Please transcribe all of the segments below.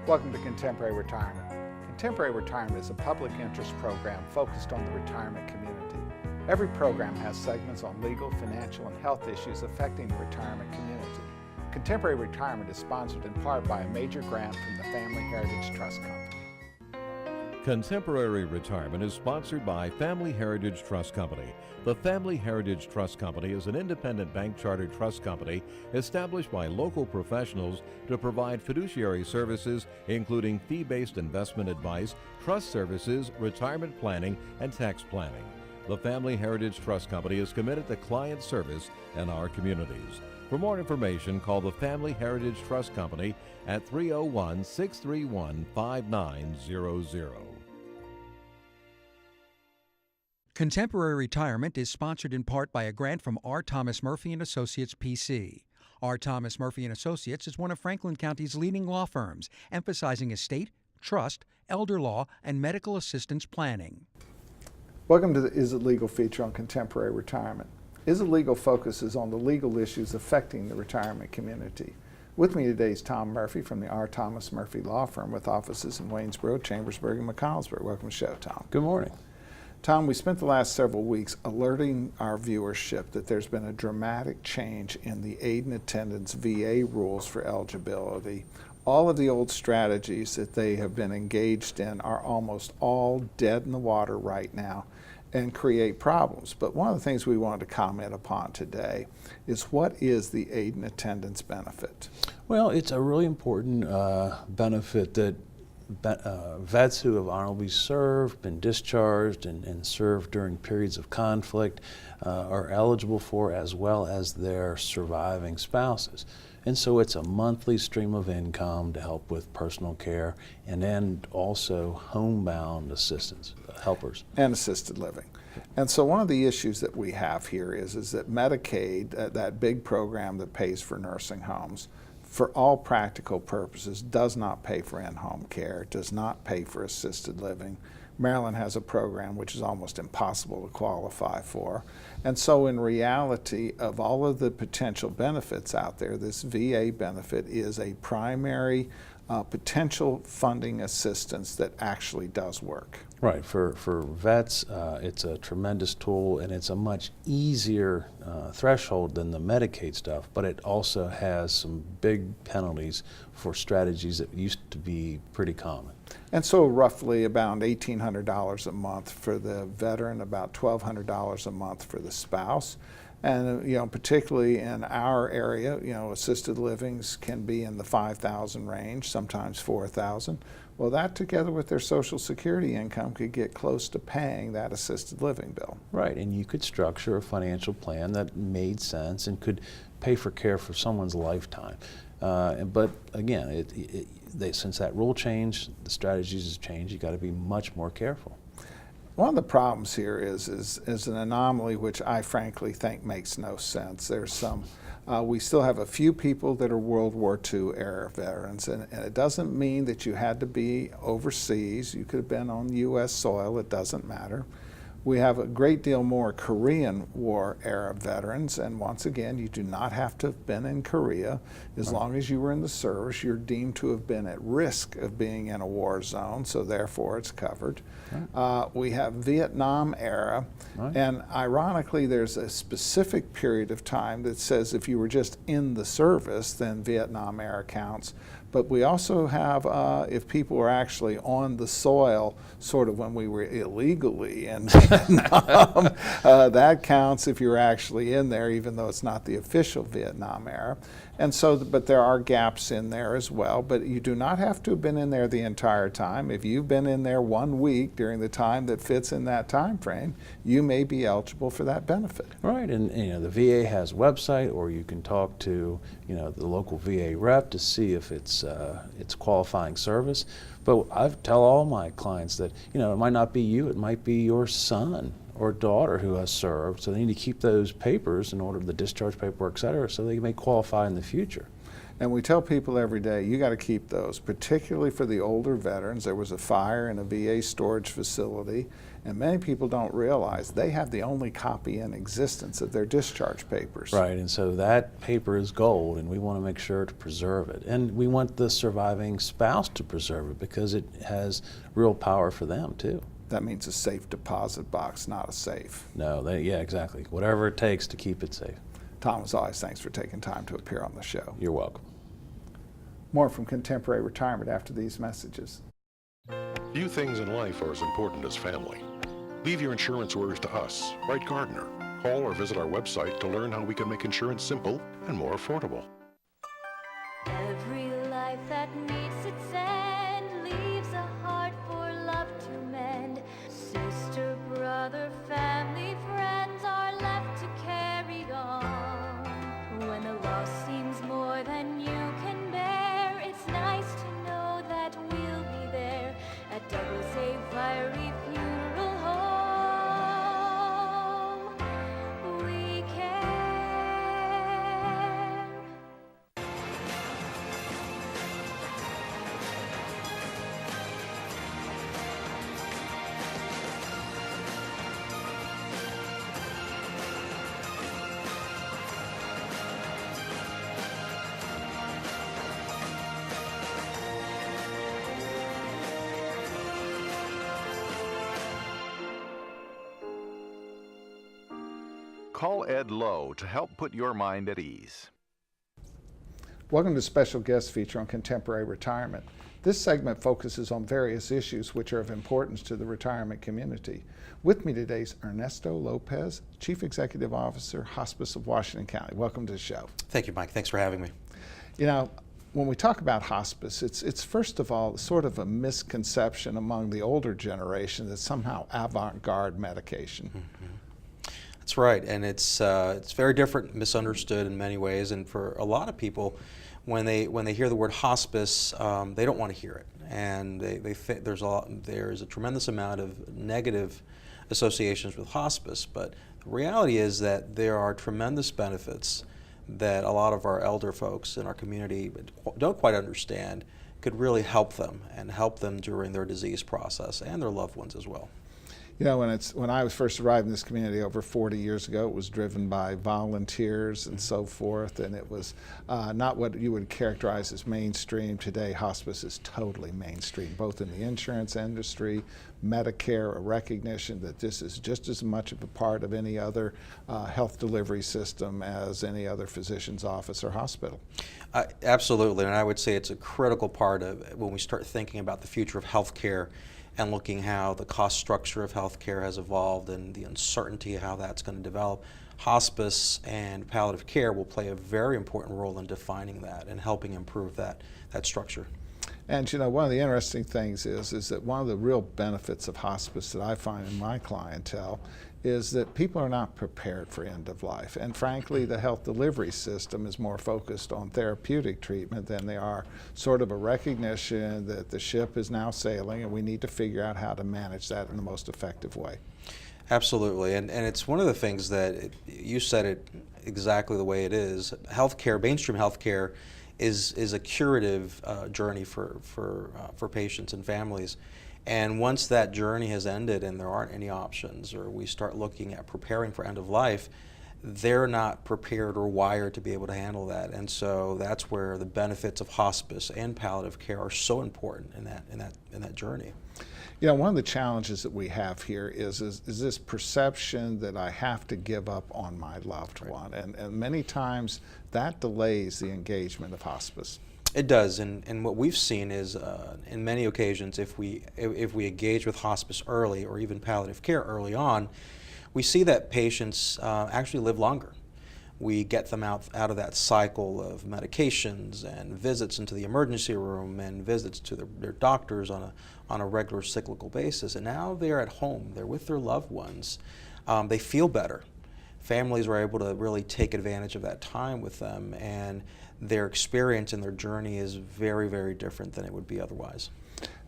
Welcome to Contemporary Retirement. Contemporary Retirement is a public interest program focused on the retirement community. Every program has segments on legal, financial, and health issues affecting the retirement community. Contemporary Retirement is sponsored in part by a major grant from the Family Heritage Trust Company. Contemporary Retirement is sponsored by Family Heritage Trust Company. The Family Heritage Trust Company is an independent bank chartered trust company established by local professionals to provide fiduciary services including fee-based investment advice, trust services, retirement planning, and tax planning. The Family Heritage Trust Company is committed to client service in our communities. For more information, call the Family Heritage Trust Company at 301-631-5900. Contemporary Retirement is sponsored in part by a grant from R. Thomas Murphy & Associates, P.C. R. Thomas Murphy & Associates is one of Franklin County's leading law firms, emphasizing estate, trust, elder law, and medical assistance planning. Welcome to the Is It Legal feature on Contemporary Retirement. Is It Legal focuses on the legal issues affecting the retirement community. With me today is Tom Murphy from the R. Thomas Murphy Law Firm with offices in Waynesboro, Chambersburg, and McCallsburg. Welcome to the show, Tom. Good morning. Tom, we spent the last several weeks alerting our viewership that there's been a dramatic change in the aid and attendance VA rules for eligibility. All of the old strategies that they have been engaged in are almost all dead in the water right now and create problems. But one of the things we wanted to comment upon today is what is the aid and attendance benefit? Well, it's a really important benefit that vets who have honorably served, been discharged, and served during periods of conflict are eligible for, as well as their surviving spouses. And so it's a monthly stream of income to help with personal care, and then also homebound assistance, helpers. And assisted living. And so one of the issues that we have here is that Medicaid, that big program that pays for nursing homes, for all practical purposes, does not pay for in-home care, does not pay for assisted living. Maryland has a program which is almost impossible to qualify for. And so in reality, of all of the potential benefits out there, this VA benefit is a primary potential funding assistance that actually does work. Right. For vets, it's a tremendous tool, and it's a much easier threshold than the Medicaid stuff, but it also has some big penalties for strategies that used to be pretty common. And so roughly about $1,800 a month for the veteran, about $1,200 a month for the spouse. And particularly in our area, assisted livings can be in the $5,000 range, sometimes $4,000. Well, that together with their Social Security income could get close to paying that assisted living bill. Right, and you could structure a financial plan that made sense and could pay for care for someone's lifetime. But again, since that rule changed, the strategies has changed. You got to be much more careful. One of the problems here is an anomaly which I frankly think makes no sense. There's some, we still have a few people that are World War II era veterans, and it doesn't mean that you had to be overseas. You could have been on U.S. soil, it doesn't matter. We have a great deal more Korean War era veterans, and once again, you do not have to have been in Korea. As long as you were in the service, you're deemed to have been at risk of being in a war zone, so therefore it's covered. We have Vietnam era, and ironically, there's a specific period of time that says if you were just in the service, then Vietnam era counts. But we also have, if people were actually on the soil, sort of when we were illegally in Vietnam, that counts if you're actually in there, even though it's not the official Vietnam era. And so, but there are gaps in there as well, but you do not have to have been in there the entire time. If you've been in there 1 week during the time that fits in that time frame, you may be eligible for that benefit. Right, and the VA has a website, or you can talk to the local VA rep to see if it's qualifying service. But I tell all my clients that it might not be you, it might be your son or daughter who has served, so they need to keep those papers in order, the discharge paperwork, et cetera, so they may qualify in the future. And we tell people every day, you got to keep those, particularly for the older veterans. There was a fire in a VA storage facility, and many people don't realize they have the only copy in existence of their discharge papers. Right, and so that paper is gold, and we want to make sure to preserve it. And we want the surviving spouse to preserve it because it has real power for them, too. That means a safe deposit box, not a safe. No, yeah, exactly. Whatever it takes to keep it safe. Tom, as always, thanks for taking time to appear on the show. You're welcome. More from Contemporary Retirement after these messages. Few things in life are as important as family. Leave your insurance worries to us. Write Gardner. Call or visit our website to learn how we can make insurance simple and more affordable. Every life that meets its end leaves a heart for love to mend. Sister, brother, family, friends are left to carry on. When the loss seems more than you can bear, it's nice to know that we'll be there at Double A Fiery Funeral Home. We care. Call Ed Lowe to help put your mind at ease. Welcome to special guest feature on Contemporary Retirement. This segment focuses on various issues which are of importance to the retirement community. With me today is Ernesto Lopez, Chief Executive Officer, Hospice of Washington County. Welcome to the show. Thank you, Mike. Thanks for having me. You know, when we talk about hospice, it's first of all sort of a misconception among the older generation that somehow avant-garde medication. That's right, and it's very different, misunderstood in many ways, and for a lot of people, when they hear the word hospice, they don't want to hear it, and they think there's a tremendous amount of negative associations with hospice, but the reality is that there are tremendous benefits that a lot of our elder folks in our community don't quite understand could really help them and help them during their disease process and their loved ones as well. You know, when I was first arrived in this community over 40 years ago, it was driven by volunteers and so forth, and it was not what you would characterize as mainstream. Today, hospice is totally mainstream, both in the insurance industry, Medicare, a recognition that this is just as much of a part of any other health delivery system as any other physician's office or hospital. Absolutely, and I would say it's a critical part of when we start thinking about the future of healthcare and looking how the cost structure of healthcare has evolved and the uncertainty of how that's going to develop. Hospice and palliative care will play a very important role in defining that and helping improve that structure. And you know, one of the interesting things is that one of the real benefits of hospice that I find in my clientele is that people are not prepared for end of life. And frankly, the health delivery system is more focused on therapeutic treatment than they are sort of a recognition that the ship is now sailing and we need to figure out how to manage that in the most effective way. Absolutely, and it's one of the things that you said it exactly the way it is. Healthcare, mainstream healthcare, is a curative journey for patients and families. And once that journey has ended and there aren't any options, or we start looking at preparing for end of life, they're not prepared or wired to be able to handle that. And so that's where the benefits of hospice and palliative care are so important in that journey. You know, one of the challenges that we have here is this perception that I have to give up on my loved one, and many times that delays the engagement of hospice. It does, and what we've seen is, in many occasions, if we engage with hospice early or even palliative care early on, we see that patients actually live longer. We get them out of that cycle of medications and visits into the emergency room and visits to their doctors on a regular cyclical basis, and now they're at home. They're with their loved ones. They feel better. Families are able to really take advantage of that time with them, and their experience and their journey is very, very different than it would be otherwise.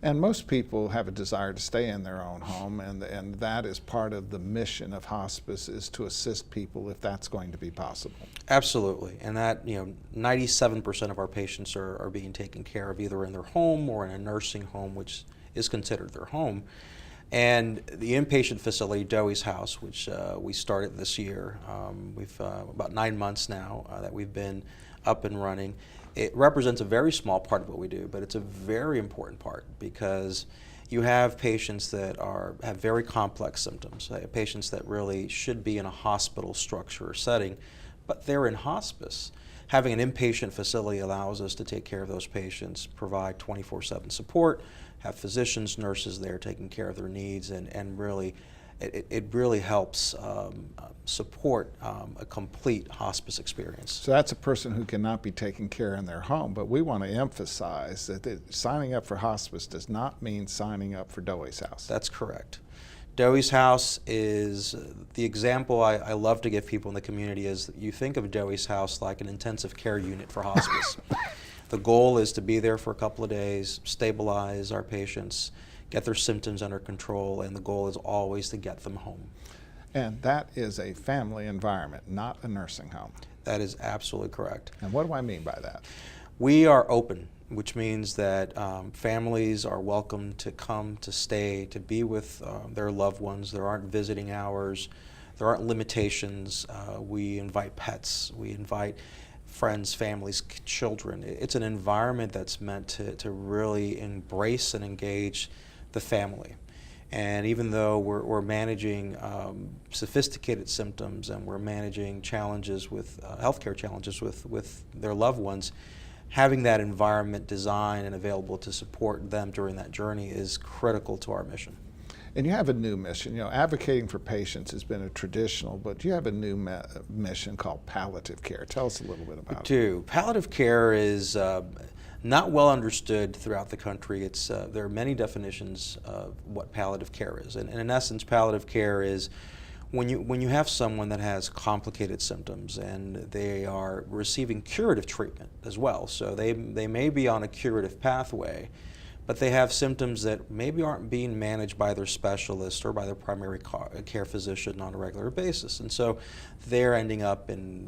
And most people have a desire to stay in their own home, and that is part of the mission of hospice, is to assist people if that's going to be possible. Absolutely, and that, 97% of our patients are being taken care of either in their home or in a nursing home, which is considered their home. And the inpatient facility, Dewey's House, which we started this year, we've about 9 months now that we've been up and running. It represents a very small part of what we do, but it's a very important part, because you have patients that have very complex symptoms, patients that really should be in a hospital structure or setting, but they're in hospice. Having an inpatient facility allows us to take care of those patients, provide 24/7 support, have physicians, nurses there taking care of their needs, and really, it really helps support a complete hospice experience. So that's a person who cannot be taken care in their home, but we want to emphasize that signing up for hospice does not mean signing up for Dewey's House. That's correct. Dewey's House is the example I love to give people in the community. Is you think of Dewey's House like an intensive care unit for hospice. The goal is to be there for a couple of days, stabilize our patients, get their symptoms under control, and the goal is always to get them home. And that is a family environment, not a nursing home. That is absolutely correct. And what do I mean by that? We are open, which means that families are welcome to come, to stay, to be with their loved ones. There aren't visiting hours. There aren't limitations. We invite pets. We invite friends, families, children. It's an environment that's meant to really embrace and engage the family. And even though we're managing sophisticated symptoms, and we're managing challenges with healthcare challenges with their loved ones, having that environment designed and available to support them during that journey is critical to our mission. And you have a new mission. Advocating for patients has been a traditional, but you have a new mission called palliative care. Tell us a little bit about it. We do. Palliative care is not well understood throughout the country. There are many definitions of what palliative care is. And in essence, palliative care is when you have someone that has complicated symptoms and they are receiving curative treatment as well. So they may be on a curative pathway, but they have symptoms that maybe aren't being managed by their specialist or by their primary care physician on a regular basis. And so they're ending up in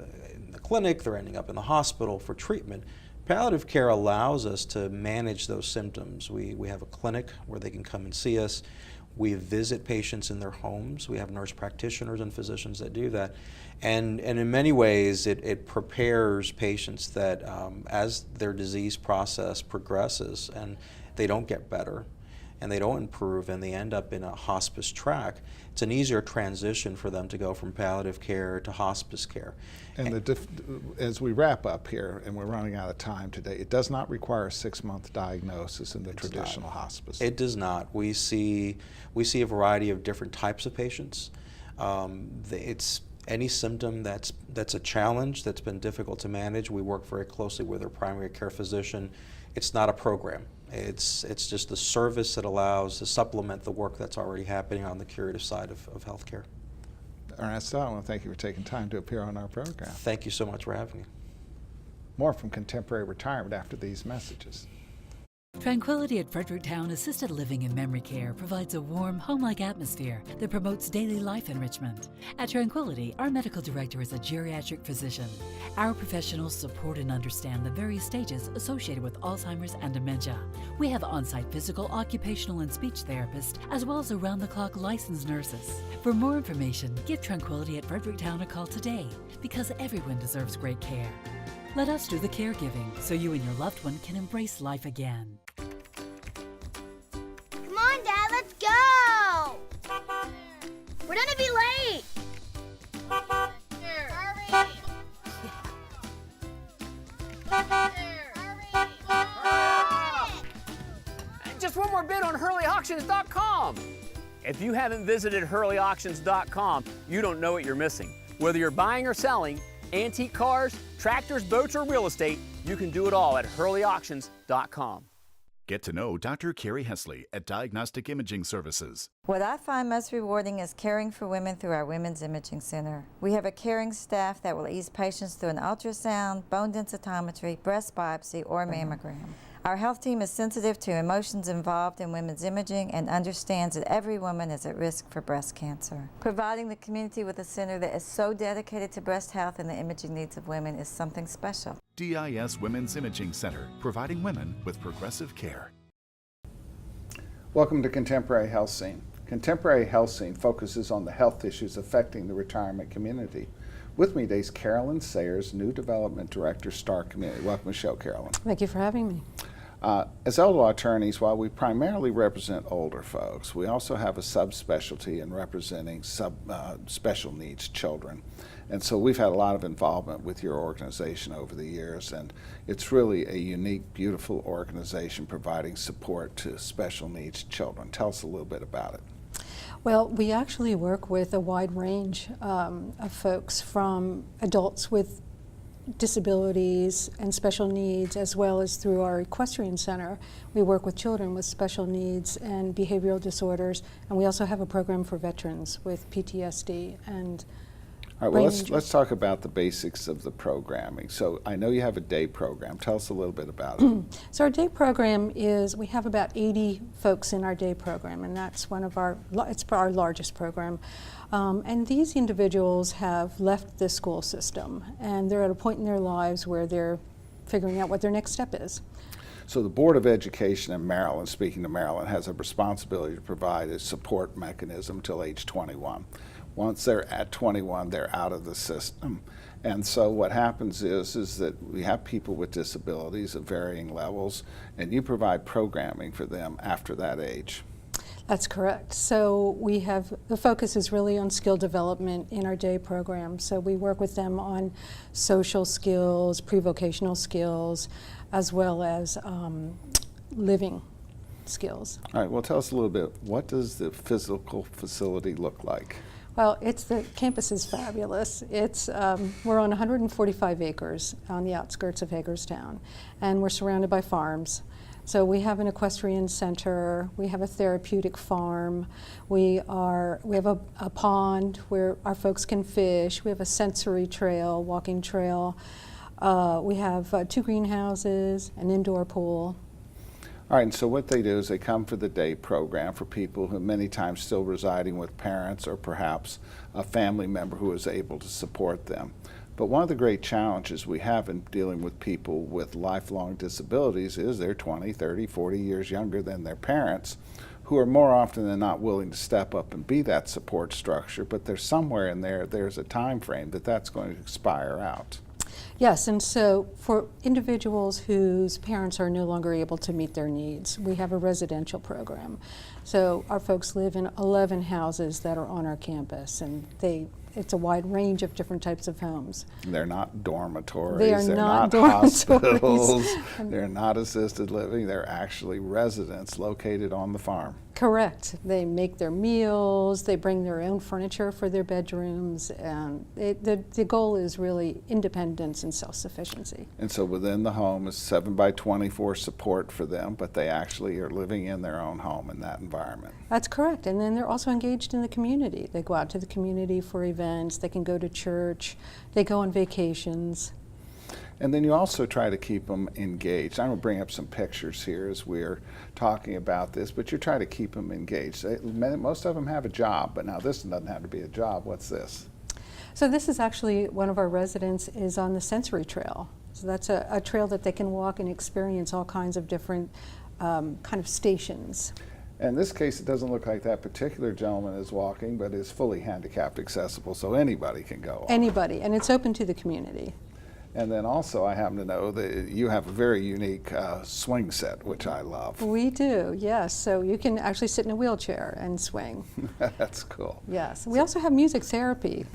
the clinic, they're ending up in the hospital for treatment. Palliative care allows us to manage those symptoms. We have a clinic where they can come and see us. We visit patients in their homes. We have nurse practitioners and physicians that do that. And in many ways, it prepares patients that as their disease process progresses and they don't get better and they don't improve and they end up in a hospice track, it's an easier transition for them to go from palliative care to hospice care. And as we wrap up here, and we're running out of time today, it does not require a 6-month diagnosis in the traditional hospice. It does not. We see a variety of different types of patients. It's any symptom that's a challenge, that's been difficult to manage. We work very closely with our primary care physician. It's not a program. It's just a service that allows to supplement the work that's already happening on the curative side of healthcare. Ernesto, I want to thank you for taking time to appear on our program. Thank you so much for having me. More from Contemporary Retirement after these messages. Tranquility at Fredericktown Assisted Living and Memory Care provides a warm, home-like atmosphere that promotes daily life enrichment. At Tranquility, our medical director is a geriatric physician. Our professionals support and understand the various stages associated with Alzheimer's and dementia. We have on-site physical, occupational, and speech therapists, as well as around-the-clock licensed nurses. For more information, give Tranquility at Fredericktown a call today, because everyone deserves great care. Let us do the caregiving so you and your loved one can embrace life again. Come on, Dad, let's go! We're gonna be late! Hurry! Just one more bid on HurleyAuctions.com. If you haven't visited HurleyAuctions.com, you don't know what you're missing. Whether you're buying or selling, antique cars, tractors, boats, or real estate, you can do it all at HurleyAuctions.com. Get to know Dr. Carrie Hesley at Diagnostic Imaging Services. What I find most rewarding is caring for women through our Women's Imaging Center. We have a caring staff that will ease patients through an ultrasound, bone densitometry, breast biopsy, or mammogram. Our health team is sensitive to emotions involved in women's imaging and understands that every woman is at risk for breast cancer. Providing the community with a center that is so dedicated to breast health and the imaging needs of women is something special. DIS Women's Imaging Center, providing women with progressive care. Welcome to Contemporary Health Scene. Contemporary Health Scene focuses on the health issues affecting the retirement community. With me today is Carolyn Sayres, New Development Director, Star Community. Welcome to the show, Carolyn. Thank you for having me. As elder law attorneys, while we primarily represent older folks, we also have a subspecialty in representing special needs children. And so we've had a lot of involvement with your organization over the years, and it's really a unique, beautiful organization providing support to special needs children. Tell us a little bit about it. Well, we actually work with a wide range of folks, from adults with disabilities and special needs, as well as through our equestrian center. We work with children with special needs and behavioral disorders, and we also have a program for veterans with PTSD and all right, well, let's talk about the basics of the programming. So I know you have a day program. Tell us a little bit about it. So our day program is, we have about 80 folks in our day program, and that's one of it's our largest program. And these individuals have left the school system, and they're at a point in their lives where they're figuring out what their next step is. So the Board of Education in Maryland, speaking to Maryland, has a responsibility to provide a support mechanism till age 21. Once they're at 21, they're out of the system. And so what happens is that we have people with disabilities of varying levels, and you provide programming for them after that age. That's correct. So we have, the focus is really on skill development in our day program. So we work with them on social skills, pre-vocational skills, as well as living skills. All right, well, tell us a little bit, what does the physical facility look like? Well, the campus is fabulous. We're on 145 acres on the outskirts of Hagerstown, and we're surrounded by farms. So we have an equestrian center, we have a therapeutic farm, we have a pond where our folks can fish, we have a sensory trail, walking trail, we have 2 greenhouses, an indoor pool. All right, and so what they do is they come for the day program for people who many times still residing with parents or perhaps a family member who is able to support them. But one of the great challenges we have in dealing with people with lifelong disabilities is they're 20, 30, 40 years younger than their parents, who are more often than not willing to step up and be that support structure, but there's somewhere in there's a time frame that's going to expire out. Yes, and so for individuals whose parents are no longer able to meet their needs, we have a residential program. So our folks live in 11 houses that are on our campus, and it's a wide range of different types of homes. They're not dormitories, they're not hospitals, they're not assisted living, they're actually residents located on the farm. Correct. They make their meals, they bring their own furniture for their bedrooms, and the goal is really independence and self-sufficiency. And so within the home is 7x24 support for them, but they actually are living in their own home in that environment. That's correct. And then they're also engaged in the community. They go out to the community for events, they can go to church, they go on vacations. And then you also try to keep them engaged. I'm going to bring up some pictures here as we're talking about this, but you try to keep them engaged. Most of them have a job, but now this doesn't have to be a job. What's this? So this is actually, one of our residents is on the sensory trail. So that's a trail that they can walk and experience all kinds of different kind of stations. In this case, it doesn't look like that particular gentleman is walking, but is fully handicapped accessible, so anybody can go on. Anybody, and it's open to the community. And then also I happen to know that you have a very unique swing set, which I love. We do, yes. So you can actually sit in a wheelchair and swing. That's cool. Yes. We also have music therapy.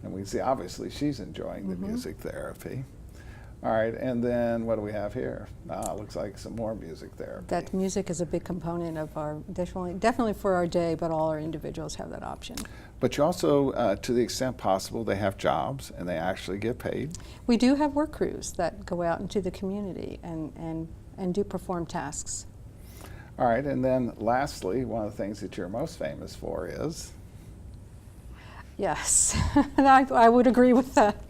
And we can see, obviously, she's enjoying the music therapy. All right, and then what do we have here? Looks like some more music therapy. That music is a big component of our, definitely for our day, but all our individuals have that option. But you also, to the extent possible, they have jobs and they actually get paid. We do have work crews that go out into the community and do perform tasks. All right, and then lastly, one of the things that you're most famous for is? Yes, and I would agree with that.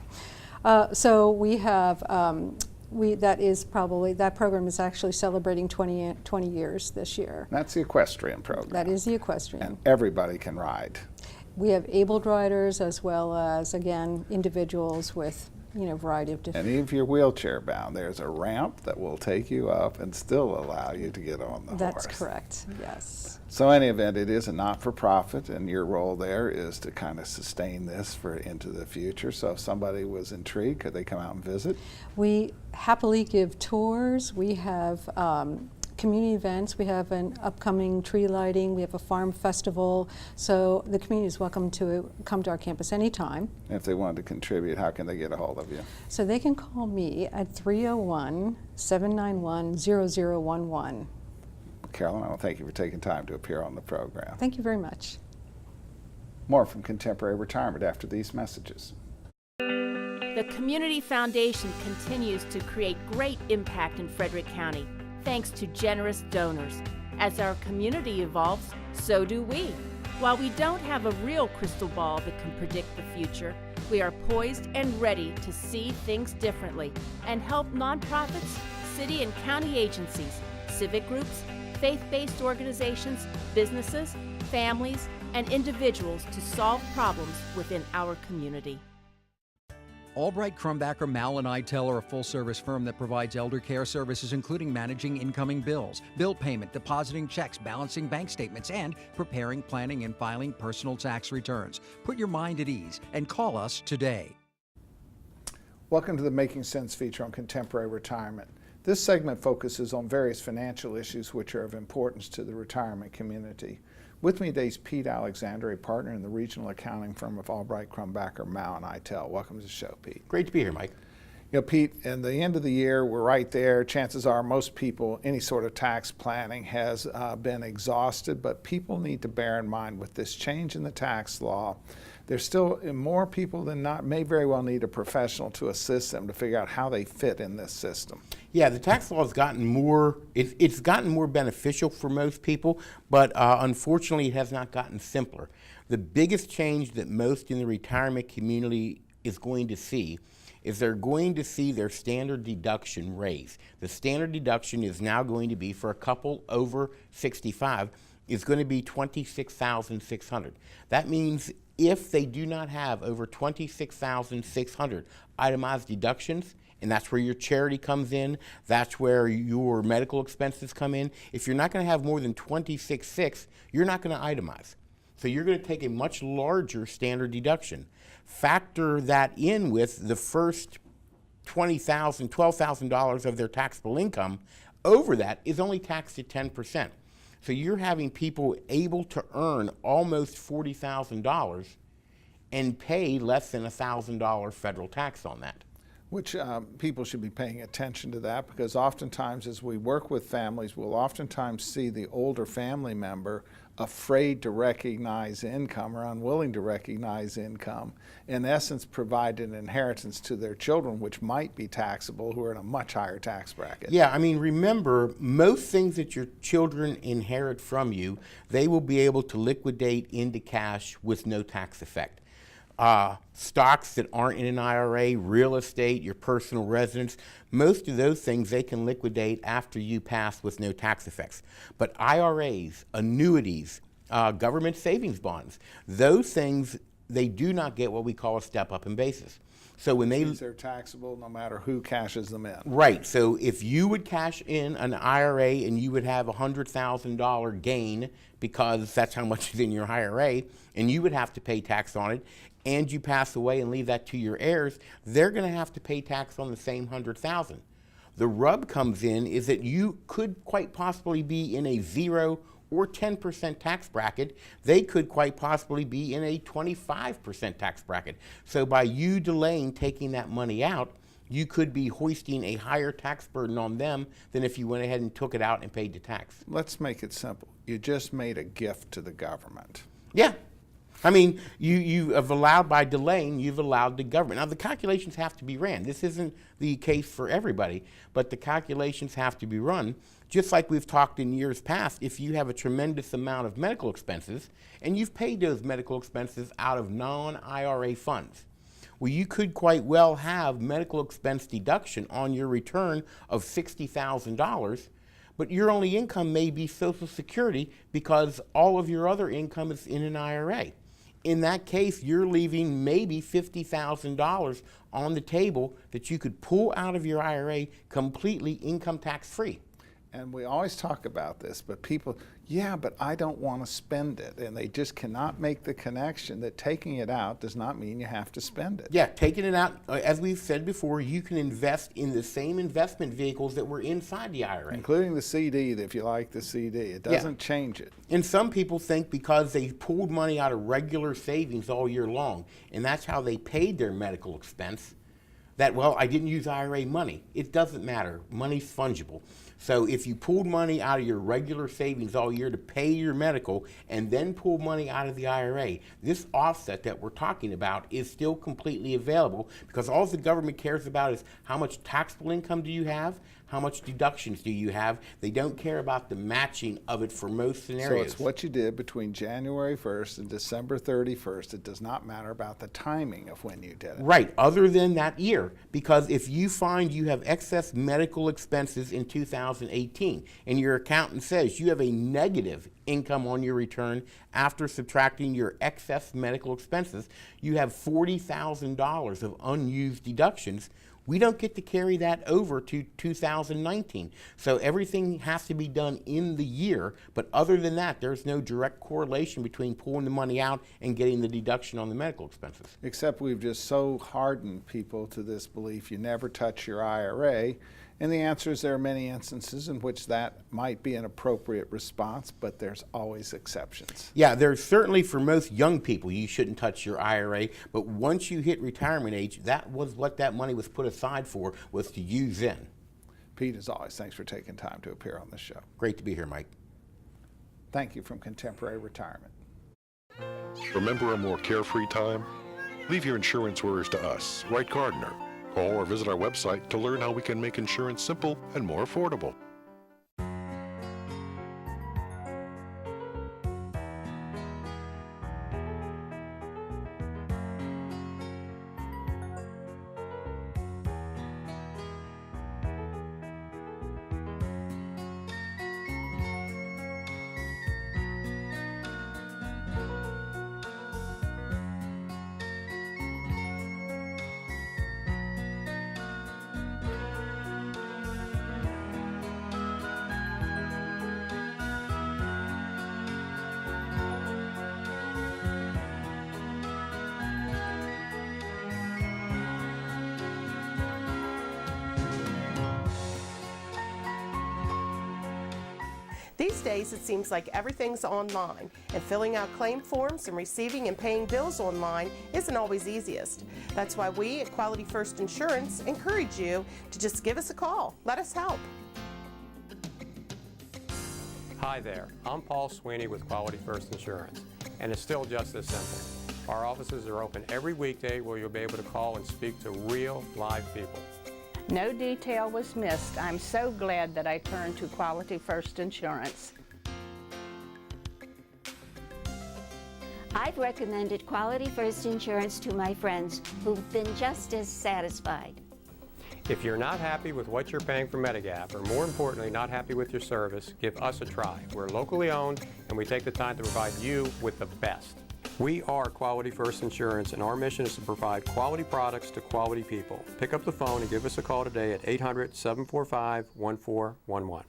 So we have that program is actually celebrating 20 years this year. That's the equestrian program. That is the equestrian. And everybody can ride. We have abled riders as well as, again, individuals with, a variety of different. And even if you're wheelchair bound, there's a ramp that will take you up and still allow you to get on the horse. That's correct, yes. So in any event, it is a not-for-profit, and your role there is to kind of sustain this into the future. So if somebody was intrigued, could they come out and visit? We happily give tours. We have community events. We have an upcoming tree lighting. We have a farm festival. So the community is welcome to come to our campus anytime. And if they wanted to contribute, how can they get a hold of you? So they can call me at 301-791-0011. Carolyn, I want to thank you for taking time to appear on the program. Thank you very much. More from Contemporary Retirement after these messages. The Community Foundation continues to create great impact in Frederick County, thanks to generous donors. As our community evolves, so do we. While we don't have a real crystal ball that can predict the future, we are poised and ready to see things differently and help nonprofits, city and county agencies, civic groups, faith-based organizations, businesses, families, and individuals to solve problems within our community. Albright, Crumbacker, Mal & Itel are a full-service firm that provides elder care services including managing incoming bills, bill payment, depositing checks, balancing bank statements, and preparing, planning, and filing personal tax returns. Put your mind at ease and call us today. Welcome to the Making Sense feature on Contemporary Retirement. This segment focuses on various financial issues which are of importance to the retirement community. With me today is Pete Alexander, a partner in the regional accounting firm of Albright, Crumbacker, Mal & Itel. Welcome to the show, Pete. Great to be here, Mike. Pete, in the end of the year, we're right there. Chances are most people, any sort of tax planning has been exhausted, but people need to bear in mind with this change in the tax law, there's still more people than not may very well need a professional to assist them to figure out how they fit in this system. Yeah, the tax law has gotten more, it's gotten more beneficial for most people, but unfortunately it has not gotten simpler. The biggest change that most in the retirement community is going to see is they're going to see their standard deduction raise. The standard deduction is now going to be, for a couple over 65, is going to be $26,600. That means if they do not have over $26,600 itemized deductions, and that's where your charity comes in, that's where your medical expenses come in. If you're not going to have more than $26,600, you're not going to itemize. So you're going to take a much larger standard deduction. Factor that in with the first $20,000, $12,000 of their taxable income. Over that is only taxed at 10%. So you're having people able to earn almost $40,000 and pay less than $1,000 federal tax on that. Which people should be paying attention to that, because oftentimes as we work with families, we'll oftentimes see the older family member afraid to recognize income or unwilling to recognize income, in essence provide an inheritance to their children which might be taxable, who are in a much higher tax bracket. Yeah, I mean, remember, most things that your children inherit from you, they will be able to liquidate into cash with no tax effect. Stocks that aren't in an IRA, real estate, your personal residence, most of those things they can liquidate after you pass with no tax effects. But IRAs, annuities, government savings bonds, those things, they do not get what we call a step up in basis. So when they're taxable no matter who cashes them in. Right. So if you would cash in an IRA and you would have a $100,000 gain because that's how much is in your IRA, and you would have to pay tax on it, and you pass away and leave that to your heirs, they're going to have to pay tax on the same $100,000. The rub comes in is that you could quite possibly be in a 0 or 10% tax bracket. They could quite possibly be in a 25% tax bracket. So by you delaying taking that money out, you could be hoisting a higher tax burden on them than if you went ahead and took it out and paid the tax. Let's make it simple. You just made a gift to the government. Yeah. I mean, you have allowed, by delaying, you've allowed the government. Now, the calculations have to be ran. This isn't the case for everybody, but the calculations have to be run. Just like we've talked in years past, if you have a tremendous amount of medical expenses, and you've paid those medical expenses out of non-IRA funds, Well, you could quite well have medical expense deduction on your return of $60,000, but your only income may be Social Security because all of your other income is in an IRA. In that case, you're leaving maybe $50,000 on the table that you could pull out of your IRA completely income tax free. And we always talk about this, but people, yeah, but I don't want to spend it. And they just cannot make the connection that taking it out does not mean you have to spend it. Yeah, taking it out, as we've said before, you can invest in the same investment vehicles that were inside the IRA. Including the CD, if you like the CD. It doesn't change it. And some people think because they pulled money out of regular savings all year long, and that's how they paid their medical expense, that, well, I didn't use IRA money. It doesn't matter. Money's fungible. So if you pulled money out of your regular savings all year to pay your medical and then pull money out of the IRA, this offset that we're talking about is still completely available because all the government cares about is how much taxable income do you have, how much deductions do you have. They don't care about the matching of it for most scenarios. So it's what you did between January 1st and December 31st. It does not matter about the timing of when you did it. Right, other than that year. Because if you find you have excess medical expenses in 2018 and your accountant says you have a negative income on your return after subtracting your excess medical expenses, you have $40,000 of unused deductions. We don't get to carry that over to 2019. So everything has to be done in the year, but other than that, there's no direct correlation between pulling the money out and getting the deduction on the medical expenses. Except we've just so hardened people to this belief you never touch your IRA. And the answer is there are many instances in which that might be an appropriate response, but there's always exceptions. Yeah, there's certainly for most young people, you shouldn't touch your IRA, but once you hit retirement age, that was what that money was put aside for, was to use then. Pete, as always, thanks for taking time to appear on the show. Great to be here, Mike. Thank you from Contemporary Retirement. Remember a more carefree time? Leave your insurance worries to us, Wright Gardner. Call or visit our website to learn how we can make insurance simple and more affordable. These days, it seems like everything's online, and filling out claim forms and receiving and paying bills online isn't always easiest. That's why we at Quality First Insurance encourage you to just give us a call. Let us help. Hi there, I'm Paul Sweeney with Quality First Insurance, and it's still just this simple. Our offices are open every weekday where you'll be able to call and speak to real, live people. No detail was missed. I'm so glad that I turned to Quality First Insurance. I've recommended Quality First Insurance to my friends who've been just as satisfied. If you're not happy with what you're paying for Medigap, or more importantly, not happy with your service, give us a try. We're locally owned, and we take the time to provide you with the best. We are Quality First Insurance, and our mission is to provide quality products to quality people. Pick up the phone and give us a call today at 800-745-1411.